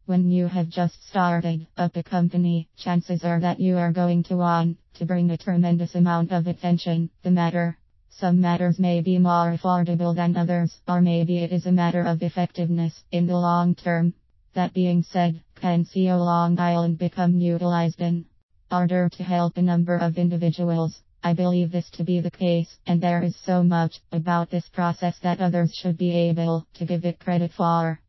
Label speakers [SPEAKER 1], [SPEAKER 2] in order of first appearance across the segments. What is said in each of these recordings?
[SPEAKER 1] When you have just started up a company, chances are that you are going to want to bring a tremendous amount of attention to the matter. Some matters may be more affordable than others, or maybe it is a matter of effectiveness in the long term. That being said, can SEO Long Island become utilized in order to help a number of individuals? I believe this to be the case, and there is so much about this process that others should be able to give it credit for.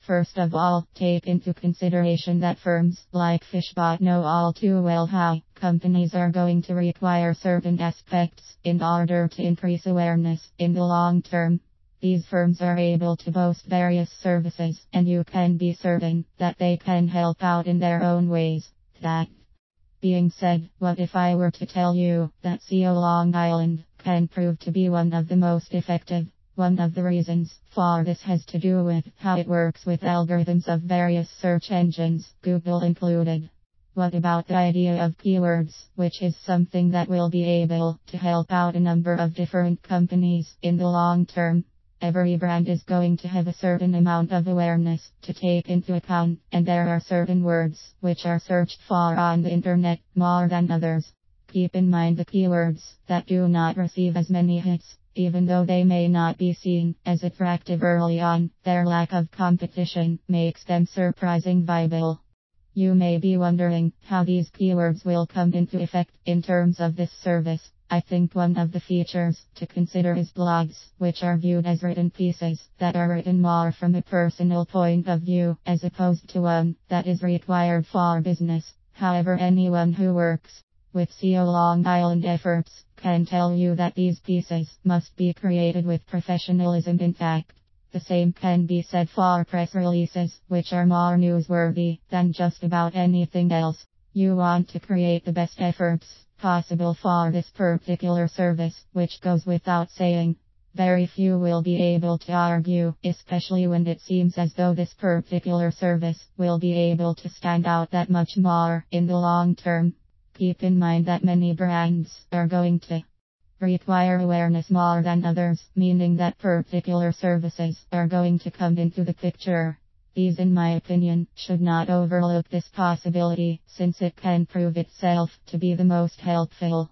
[SPEAKER 1] First of all, take into consideration that firms like Fishbot know all too well how companies are going to require certain aspects in order to increase awareness in the long term. These firms are able to boast various services, and you can be certain that they can help out in their own ways. That being said, what if I were to tell you that SEO Long Island can prove to be one of the most effective? One of the reasons for this has to do with how it works with algorithms of various search engines, Google included. What about the idea of keywords, which is something that will be able to help out a number of different companies in the long term? Every brand is going to have a certain amount of awareness to take into account, and there are certain words which are searched for on the internet more than others. Keep in mind the keywords that do not receive as many hits. Even though they may not be seen as attractive early on, their lack of competition makes them surprisingly viable. You may be wondering how these keywords will come into effect in terms of this service. I think one of the features to consider is blogs, which are viewed as written pieces that are written more from a personal point of view, as opposed to one that is required for business. However, anyone who works with SEO Long Island efforts can tell you that these pieces must be created with professionalism intact. The same can be said for press releases, which are more newsworthy than just about anything else. You want to create the best efforts possible for this particular service, which goes without saying. Very few will be able to argue, especially when it seems as though this particular service will be able to stand out that much more in the long term. Keep in mind that many brands are going to require awareness more than others, meaning that particular services are going to come into the picture. These, in my opinion, should not overlook this possibility, since it can prove itself to be the most helpful.